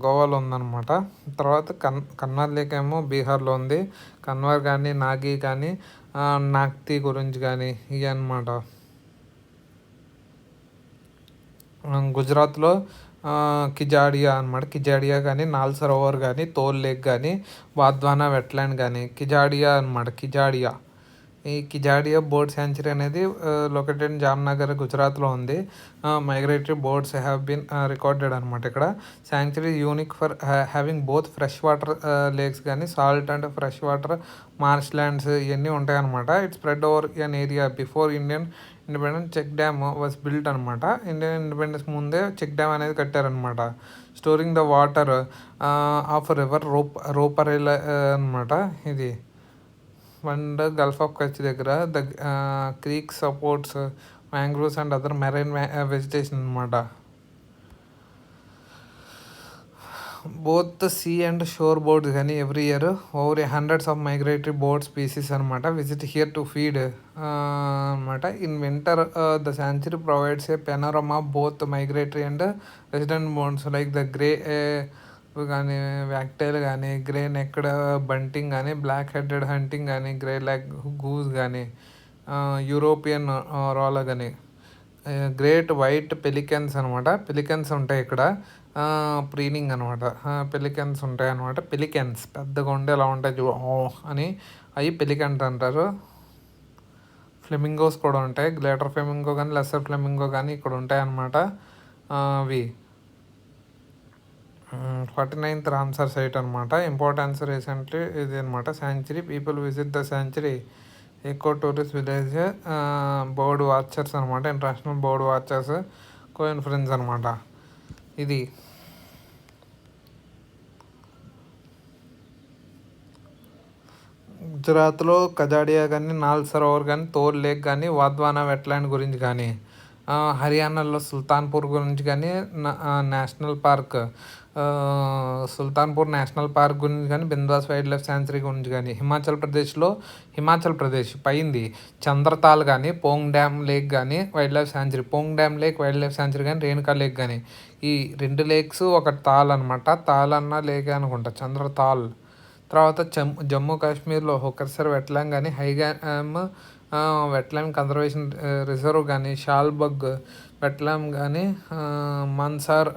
గోవాలో ఉందన్నమాట. తర్వాత కన్వర్ లేక్ ఏమో బీహార్లో ఉంది. కన్వర్ కానీ, నాగి కానీ, నాగ్తి గురించి కానీ ఇవి అనమాట. గుజరాత్లో కిజాడియా అనమాట. కిజాడియా కానీ, నాల్ సరోవర్ కానీ, తోల్ లేక్ కానీ, వాద్వానా వెట్లాండ్ కానీ, కిజాడియా అనమాట. ఈ కిజాడియా బర్డ్ శాంచురీ అనేది లొకేటెడ్ ఇన్ జామ్నగర్, గుజరాత్లో ఉంది. Migratory birds have been recorded అనమాట. ఇక్కడ sanctuary unique for having both fresh water lakes కానీ, salt and fresh water marsh lands ఇవన్నీ ఉంటాయన్నమాట. It's spread over an area before Indian independence check dam was built అనమాట. Indian independence ముందే check dam అనేది కట్టారనమాట. Storing the water of river Ruparel అనమాట. ఇది and gulf of Kutch దగ్గర the creek supports mangroves and other marine vegetation అనమాట. Both sea and shore birds కానీ every year over hundreds of migratory bird species అనమాట visit here to feed అనమాట. In winter the sanctuary provides a panorama both migratory and resident birds like the grey కానీ, wagtail కానీ, grey necked bunting కానీ, black headed bunting కానీ, grey లెగ్ గూస్ goose, European రాల కానీ, గ్రేట్ వైట్ పెలికన్స్ అనమాట. పెలికన్స్ ఉంటాయి ఇక్కడ. ప్రీనింగ్ అనమాట. పెలికన్స్ ఉంటాయి అనమాట. పెలికన్స్ పెద్దగా ఉండే ఎలా ఉంటాయి చూ అని అవి పెలికన్స్ అంటారు. ఫ్లెమింగోస్ కూడా ఉంటాయి. గ్రేటర్ ఫ్లెమింగో కానీ, లెస్సర్ ఫ్లెమింగో కానీ ఇక్కడ ఉంటాయి అన్నమాట. అవి 49th రామ్సర్ సైట్ అనమాట. ఇంపార్టెన్స్ రీసెంట్లీ ఇది అనమాట. Sanctuary people visit the sanctuary eco tourist village bird watchers అనమాట. ఇంటర్నేషనల్ బర్డ్ వాచర్స్ కోఇన్ఫరెన్స్ అనమాట. ఇది గుజరాత్లో కజాడియా కానీ, నాల్ సరోవర్ కానీ, తోల్ లేక్ కానీ, వాద్వానా వెట్లాండ్ గురించి కానీ, హర్యానాలో సుల్తాన్పూర్ గురించి కానీ, national park Sultanpur national park గురించి కానీ, బిందాస్ వైల్డ్ లైఫ్ శాంచురీ గురించి కానీ, హిమాచల్ ప్రదేశ్ పైంది చంద్రతాల్ కానీ, పోంగ్ డ్యామ్ లేక్ కానీ wild life sanctuary, Pong dam lake wild life sanctuary కానీ, రేణుకా లేక్ కానీ, ఈ 2 లేక్స్ ఒక తాల్ అనమాట. తాల్ అన్న లేక్ అనుకుంటా, చంద్రతాల్. తర్వాత జమ్మూ కాశ్మీర్లో హొకర్సర్ వెట్లాండ్ కానీ, హైగామ్ వెట్లాండ్ కన్జర్వేషన్ రిజర్వ్ కానీ, షాల్బగ్ వెట్లాండ్ కానీ, మన్సార్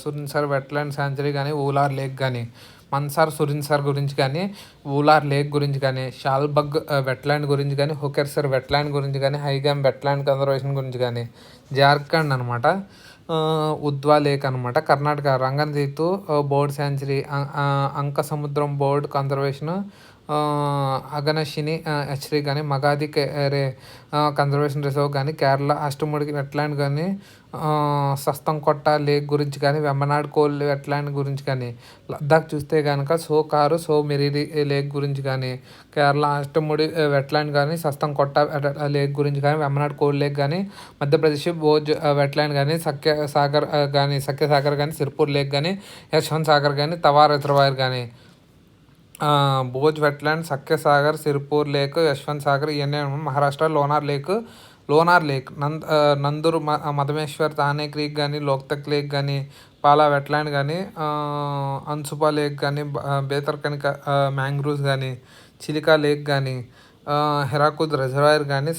సురిన్సర్ వెట్లాండ్ శాంచురీ కానీ, ఊలార్ లేక్ కానీ, మన్సార్ సురిన్సర్ గురించి కానీ, ఊలార్ లేక్ గురించి కానీ, షాల్బగ్ వెట్లాండ్ గురించి కానీ, హొకెర్సర్ వెట్లాండ్ గురించి కానీ, హైగామ్ వెట్లాండ్ కన్జర్వేషన్ గురించి కానీ, జార్ఖండ్ అనమాట. ఉద్వా లేక్ అనమాట. కర్ణాటక రంగన్ సేతు బర్డ్ శాంచురీ, అంక సముద్రం బర్డ్ కన్జర్వేషన్, అగనశిని హెచ్చరీ కానీ, మగాది రే కన్జర్వేషన్ రిజర్వ్ కానీ, కేరళ అష్టముడికి వెట్లాండ్ కానీ, సస్తంకొట్ట లేక్ గురించి కానీ, వెంబనాడ్ కోల్ వెట్లాండ్ గురించి కానీ, లద్దాఖ్ చూస్తే కనుక సో మెరీరి లేక్ గురించి కానీ, కేరళ అష్టముడి వెట్లాండ్ కానీ, సస్తంకొట్ట లేక్ గురించి కానీ, వెంబనాడ్ కోల్ లేక్ కానీ, మధ్యప్రదేశ్ భోజ్ వెట్లాండ్ కానీ, సఖ్యసాగర్ కానీ, సిర్పూర్ లేక్ కానీ, యశ్వంత్ సాగర్ కానీ, తవా రిజర్వాయర్ కానీ, భోజ్ వెట్లాండ్, సఖ్యసాగర్, సిర్పూర్ లేక్, యశ్వంత్ సాగర్ ఇవన్నీ. మహారాష్ట్ర లోనార్ లేక్, నందూర్ మధమేశ్వర్ తానే క్రీక్ కానీ, లోక్తక్ లేక్ కానీ, పాలా వెట్లాండ్ కానీ, అన్సుపా లేక్ కానీ, బేతర్కనిక మ్యాంగ్రూవ్స్ కానీ, చిలికా లేక్ కానీ, హెరాకుద్ రిజర్వాయర్ కానీ,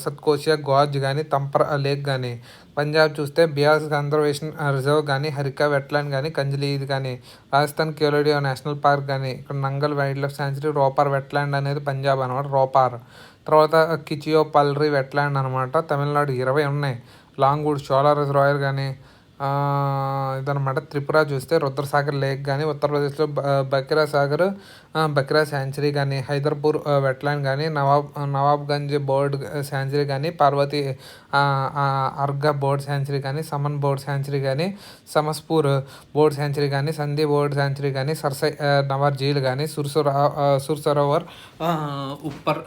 సత్కోషియా గాజ్ కానీ, తంపర్ లేక్ కానీ. పంజాబ్ చూస్తే బియాస్ కన్జర్వేషన్ రిజర్వ్ కానీ, హరికా వెట్లాండ్ కానీ, కంజ్లీ ఇది కానీ. రాజస్థాన్ కేలోడియా నేషనల్ పార్క్ కానీ, ఇక్కడ Nangal wild life sanctuary, Ropar wetland అనేది పంజాబ్ అనమాట, రోపార్. తర్వాత కిచియో పల్రీ వెట్లాండ్ అనమాట. తమిళనాడు 20 ఉన్నాయి. లాంగూడ్ షోలా రిజర్వాయర్ కానీ, ఇదనమాట. త్రిపుర చూస్తే రుద్రసాగర్ లేక్ కానీ, ఉత్తరప్రదేశ్లో బకిరా సాగర్, బకిరా శాంచురీ కానీ, హైదర్పూర్ వెట్లాండ్ కానీ, నవాబ్గంజ్ బర్డ్ శాంచురీ కానీ, పార్వతి అర్గా బర్డ్ శాంచురీ కానీ, సమన్ బర్డ్ శాంచురీ కానీ, సమస్పూర్ బర్డ్ శాంచురీ కానీ, సంధి బర్డ్ శాంచురీ కానీ, సర్సై నవర్ జీల్ కానీ, సుర్సరోవర్ ఉప్పర్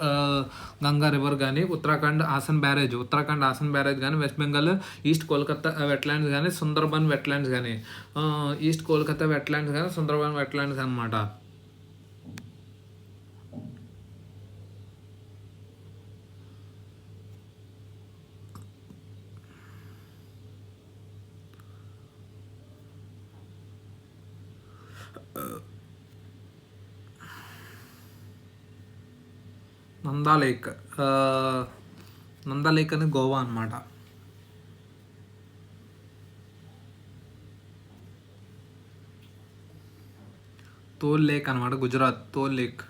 గంగా రివర్ కానీ, ఉత్తరాఖండ్ ఆసన్ బ్యారేజ్ కానీ, west Bengal east Kolkata wetlands కానీ, సుందర్బన్ వెట్లాండ్స్ కానీ, ఈస్ట్ కోల్కతా వెట్లాండ్స్ కానీ, సుందర్బన్ వెట్లాండ్స్ అనమాట. నందా లేక్ అని గోవా అనమాట. తోల్ లేక్ అనమాట, గుజరాత్ తోల్ లేక్.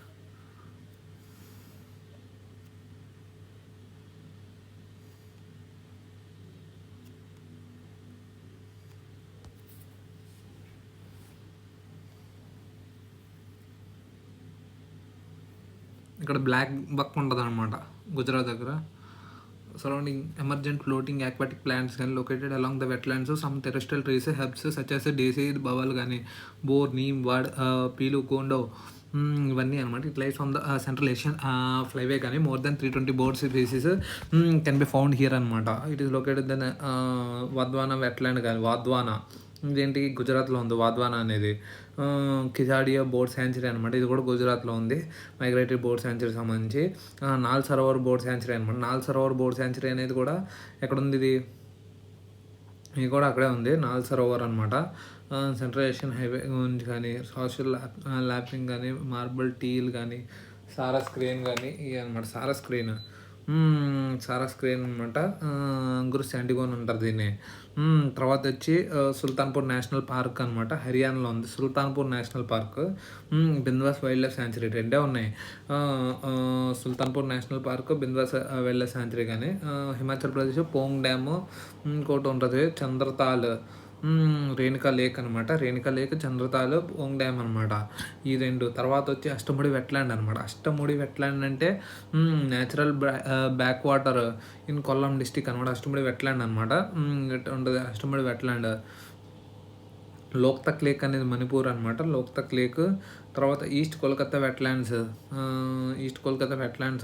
ఇక్కడ బ్లాక్ బక్ ఉంటుంది అనమాట గుజరాత్ దగ్గర. Surrounding emergent floating aquatic plants కానీ located along the wetlands, some terrestrial trees, herbs such as desi baval కానీ, బోర్, నీమ్, వాడ్, పీలు, కోండో, ఇవన్నీ అనమాట. It lies on the central Asian flyway కానీ. More than 320 bird species can be found here అనమాట. It is located then Wadhwana wetland కానీ, వాద్వానా ఇదేంటి గుజరాత్లో ఉంది వాద్వానా అనేది. కిజాడియా బోర్డ్ శాంచురీ అనమాట, ఇది కూడా గుజరాత్లో ఉంది. మైగ్రేటరీ బోర్డ్ శాంచురీ సంబంధించి. నాల్ సరోవర్ బోర్డ్ శాంచురీ అనమాట. నాల్ సరోవర్ బోర్డ్ శాంచురీ అనేది కూడా ఎక్కడ ఉంది ఇది కూడా అక్కడే ఉంది, నాల్ సరోవర్ అనమాట. సెంట్రల్ ఏషియన్ హైవే గురించి కానీ, సోషల్ ల్యాపింగ్ కానీ, మార్బుల్ టీల్ కానీ, సారా స్క్రీన్ కానీ ఇవి అనమాట. సారా స్క్రీన్ అనమాట. గురు శాంటిగోన్ అంటారు దీన్ని. తర్వాత వచ్చి సుల్తాన్పూర్ నేషనల్ పార్క్ అనమాట, హర్యానాలో ఉంది Sultanpur national park. Bhindawas wildlife sanctuary రెండే ఉన్నాయి, Sultanpur national park, Bhindawas wildlife sanctuary కానీ. హిమాచల్ ప్రదేశ్ పోంగ్ డ్యాము ఇంకోటి ఉంటుంది, చంద్రతాల్ రేణుకా లేక్ అనమాట. రేణుకా లేక్, చంద్రతాల్, పోంగ్ డ్యామ్ అనమాట ఈ రెండు. తర్వాత వచ్చి అష్టముడి వెట్లాండ్ అనమాట. అష్టముడి వెట్లాండ్ అంటే natural back water in Kollam district అనమాట. అష్టముడి వెట్లాండ్ అనమాట ఉంటుంది అష్టముడి వెట్లాండ్. లోక్తక్ లేక్ అనేది మణిపూర్ అనమాట, లోక్తక్ లేక్. తర్వాత ఈస్ట్ కోల్కతా వెట్లాండ్స్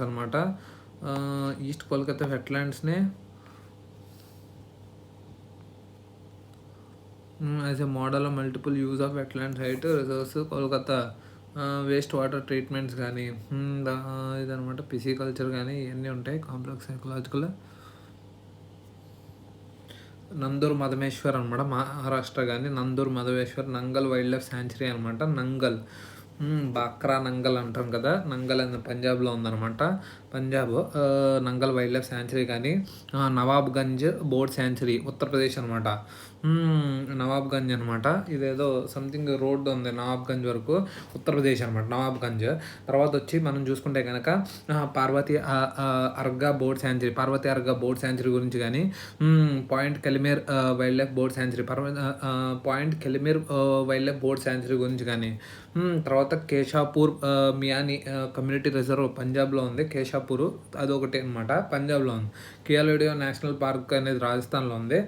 అనమాట. ఈస్ట్ కోల్కతా వెట్లాండ్స్నే as a model of multiple use of wetland site resource Kolkata. Waste water treatments కానీ ఇదనమాట. పిసికల్చర్ కానీ ఇవన్నీ ఉంటాయి, కాంప్లెక్స్ సైకలాజికల్. నందూర్ మధమేశ్వర్ అనమాట, మహారాష్ట్ర కానీ. Nandur మధమేశ్వర్ Nangal wild life sanctuary అనమాట. నంగల్ బాక్రా నంగల్ అంటాం కదా, నంగల్ అనేది పంజాబ్లో ఉందన్నమాట. Punjab Nangal wild life sanctuary కానీ. నవాబ్గంజ్ బోర్డ్ శాంచురీ ఉత్తరప్రదేశ్ అనమాట. నవాబ్గంజ్ అనమాట, ఇదేదో సంథింగ్ రోడ్ ఉంది నవాబ్గంజ్ వరకు, ఉత్తరప్రదేశ్ అనమాట నవాబ్గంజ్. తర్వాత వచ్చి మనం చూసుకుంటే కనుక పార్వతి అర్గా బోర్డ్ శాంచురీ గురించి కానీ, point Calimere wildlife bird sanctuary గురించి కానీ. తర్వాత కేశాపూర్ మియాని కమ్యూనిటీ రిజర్వ్ పంజాబ్లో ఉంది. కేశాపూర్ అదొకటి అనమాట, పంజాబ్లో ఉంది. కియాలోడియో నేషనల్ పార్క్ అనేది రాజస్థాన్లో ఉంది.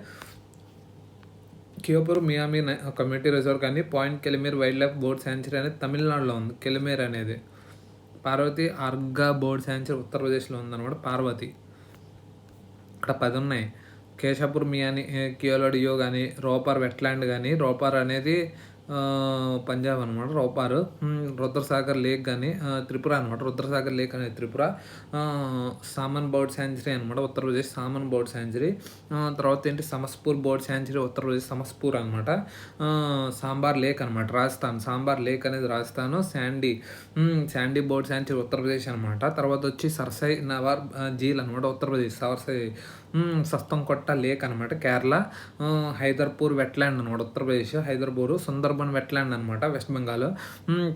కియోపూర్ మియామి కమ్యూనిటీ రిజర్వ్ కానీ, point Calimere wildlife bird sanctuary అనేది తమిళనాడులో ఉంది. కెలిమేర్ అనేది. పార్వతి అర్గా బోర్డ్ శాంచురీ ఉత్తరప్రదేశ్లో ఉందన్నమాట. పార్వతి ఇక్కడ 10 ఉన్నాయి. కేశాపూర్ మియాని, కియోలోడియో కానీ, రోపార్ వెట్లాండ్ కానీ. రోపార్ అనేది పంజాబ్ అనమాట, రోపారు. రుద్రసాగర్ లేక్ కానీ త్రిపుర అనమాట. రుద్రసాగర్ లేక్ అనేది త్రిపుర. సామన్ బర్డ్ శాంచురీ అనమాట, ఉత్తరప్రదేశ్ సామన్ బర్డ్ శాంచురీ. తర్వాత ఏంటి సమస్పూర్ బర్డ్ శాంచురీ ఉత్తరప్రదేశ్ సమస్పూర్ అనమాట. సాంబార్ లేక్ అనమాట రాజస్థాన్, సాంబార్ లేక్ అనేది Rajasthan. Sandy bird sanctuary Uttar Pradesh అనమాట. తర్వాత వచ్చి సర్సై నవార్ జీల్ అనమాట ఉత్తరప్రదేశ్. సస్తంకొట్ట లేక్ అనమాట కేరళ. హైదర్పూర్ వెట్లాండ్ అనమాట ఉత్తరప్రదేశ్. హైదర్పూర్ సుందర్బన్ వెట్లాండ్ అనమాట వెస్ట్ బెంగాల్.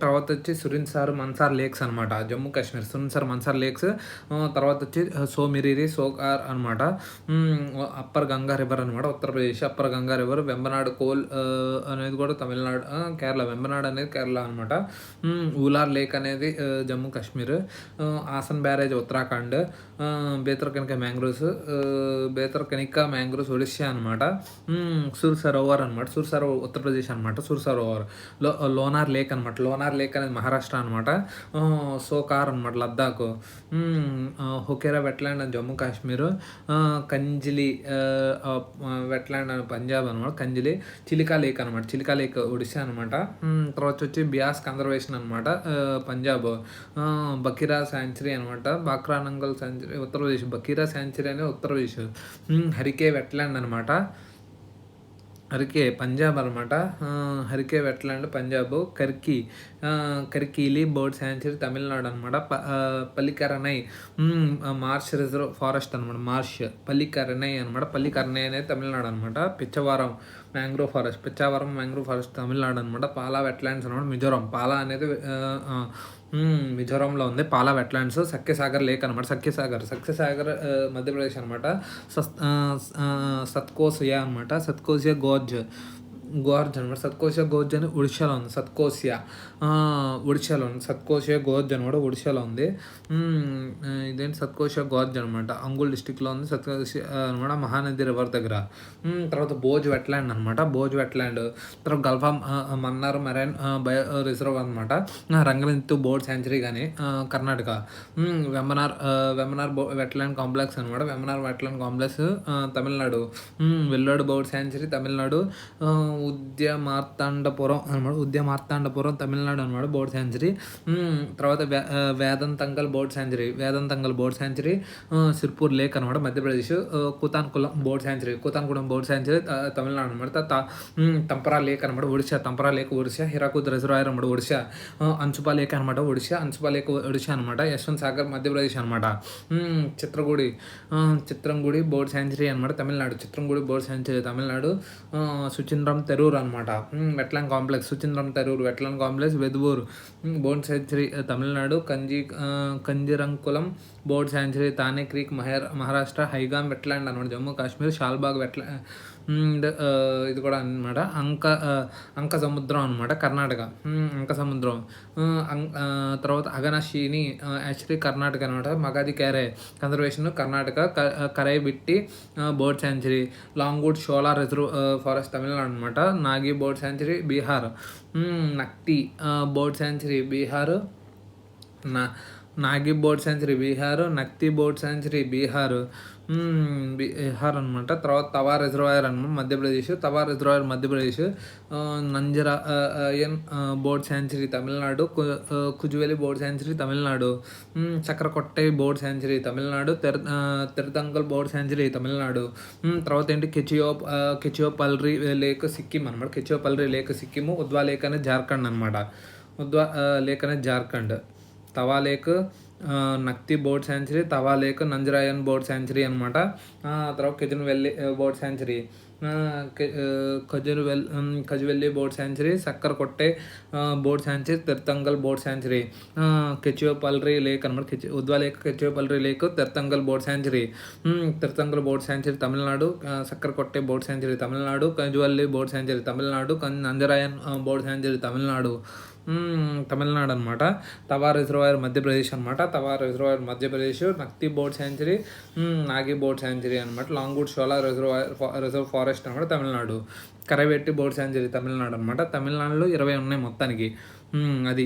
తర్వాత వచ్చి సురిన్సార్ మన్సార్ లేక్స్ అనమాట జమ్మూ కాశ్మీర్. సురిన్సార్ మన్సార్ లేక్స్. తర్వాత వచ్చి సోమిరిరి సోకార్ అనమాట అప్పర్ గంగా రివర్ అనమాట Uttar Pradesh. Upper Ganga river. Vembanad coal అనేది కూడా తమిళనాడు కేరళ. వెంబనాడ్ అనేది కేరళ అనమాట. ఊలార్ లేక్ అనేది Jammu Kashmir. Asan barrage Uttarakhand. Bhitarkanika mangroves Bhitarkanika mangroves Odisha అనమాట. సూర్ సరోవర్ అనమాట. సూర్ సరోవర్ ఉత్తరప్రదేశ్ అనమాట. సూర్ సరోవర్. లోనార్ లేక్ అనమాట. లోనార్ లేక్ అనేది మహారాష్ట్ర అనమాట. సోకార్ అనమాట లద్దాఖ్. హొకేరా వెట్లాండ్ అని జమ్మూ కాశ్మీర్. కంజిలి వెట్లాండ్ అని పంజాబ్ అనమాట. కంజిలి. చిలికా లేక్ అనమాట. చిలికా లేక్ ఒడిశా అనమాట. తర్వాత వచ్చి బియాస్ కన్జర్వేషన్ అనమాట పంజాబ్. బకీరా శాంచురీ అనమాట. బాక్రానంగల్ శాంచురీ ఉత్తరప్రదేశ్. బకీరా శాంచురీ అనేది ఉత్తరప్రదేశ్. హరికే వెట్లాండ్ అనమాట. హరికే పంజాబ్ అనమాట. Harike wetland Punjab. Karikili bird sanctuary Tamil Nadu అనమాట. పల్లికరనై మార్ష్ రిజర్వ్ ఫారెస్ట్ అనమాట. మార్ష్ పల్లికరనై అనమాట. పల్లికరనై అనేది తమిళనాడు అనమాట. Pichavaram mangrove forest. Pichavaram mangrove forest Tamil Nadu అనమాట. పాలా వెట్లాండ్స్ అనమాట మిజోరం. పాలా అనేది మిజోరంలో ఉంది. పాలా వెట్లాండ్స్. సఖ్యసాగర్ లేక్ అనమాట. సఖ్యసాగర్ మధ్యప్రదేశ్ అనమాట. సత్కోసియా అనమాట. సత్కోసియా గోర్జ్ అనమాట. సత్కోసియా గోర్జ్ అని ఒడిశాలో ఉంది. ఒడిశాలో ఉంది. సత్కోసియా గోర్జ్ అనమాట ఒడిశాలో ఉంది. ఇదేంటి సత్కోసియా గోర్జ్ అనమాట అంగుల్ డిస్టిక్లో ఉంది. సత్కోసియా అనమాట మహానది రివర్ దగ్గర. తర్వాత భోజ్ వెట్లాండ్ అనమాట. భోజ్ వెట్లాండ్. తర్వాత Gulf Mannar marine bio reserve అనమాట. రంగనిత్తు బోర్డ్ శాంచురీ కానీ కర్ణాటక. వెంబనార్ వెట్లాండ్ కాంప్లెక్స్ అనమాట. Vembannur wetland complex Tamil Nadu. Vellode bird sanctuary Tamil Nadu. Udhayamarthandapuram అనమాట. ఉద్యమార్తాండపురం తమిళనాడు అనమాట బోర్డ్ శాంచురీ. తర్వాత Vedanthangal bird sanctuary. Sirpur lake అనమాట మధ్యప్రదేశ్. కుతాన్కులం బోర్డ్ శాంచురీ తమిళనాడు అనమాట. తంపరా లేక్ అనమాట ఒడిశా. తంపరా లేక్ ఒడిశా. హిరాకుద్ రిజర్వాయర్ అనమాట ఒడిశా. అంచుపా లేక్ అనమాట ఒడిశా. ఒడిశా అనమాట. యశ్వంత్ సాగర్ మధ్యప్రదేశ్ అనమాట. చిత్రంగుడి బోర్డ్ శాంచురీ అనమాట తమిళనాడు. Chitrangudi bird sanctuary Tamil Nadu. సుచింద్రం తెరూర్ అనమాట wetland complex. Suchindram Theroor wetland complex. Vaduvur bird sanctuary Tamil Nadu. Kanjirankulam bird sanctuary Thane creek Maharashtra. Hygam wetland అనమాట జమ్మూ కాశ్మీర్. షాల్బాగ్ ఇది కూడా అనమాట. అంక సముద్రం అనమాట కర్ణాటక. అంక సముద్రం. తర్వాత అగనశీని యాక్చువల్లీ కర్ణాటక అనమాట. Magadi Kere conservation Karnataka. Karaivetti bird sanctuary. Longwood Shola reserve forest Tamil Nadu అనమాట. Nagi bird sanctuary Bihar. Nakti bird sanctuary Bihar. Nagi bird sanctuary Bihar. Nakti bird sanctuary Bihar అనమాట. తర్వాత తవా రిజర్వాయర్ అనమాట Madhya Pradesh. Nanjarayan bird sanctuary Tamil Nadu. Kazhuveli bird sanctuary Tamil Nadu. Chakrakottai bird sanctuary Tamil Nadu. Thiruthangal bird sanctuary Tamil Nadu. తర్వాత ఏంటి కెచియోపల్రి లేక్ సిక్కిం అనమాట. కెచియోపల్రి లేక్ సిక్కిం. ఉద్వా లేక్ అనేది జార్ఖండ్ అనమాట. తవా lake Nakti bird sanctuary. Tawa lake Nanjarayan bird sanctuary అనమాట. తర్వాత Kazhuveli bird sanctuary. Kazhuveli bird sanctuary. Sakkarakottai bird sanctuary. Thiruthangal bird sanctuary. Khecheopalri lake అనమాట. Udhwa lake Khecheopalri lake Thiruthangal bird sanctuary. Thiruthangal bird sanctuary Tamil Nadu. Sakkarakottai bird sanctuary Tamil Nadu. Kazhuveli bird sanctuary Tamil Nadu. Nanjarayan bird sanctuary Tamil Nadu అనమాట. Tawa reservoir Madhya Pradesh అనమాట. Nakti bird sanctuary. Nagi bird sanctuary అనమాట. Longwood Shola reserve forest అనమాట Tamil Nadu. Karaivetti bird sanctuary Tamil Nadu అనమాట. తమిళనాడులో 20 ఉన్నాయి మొత్తానికి. అది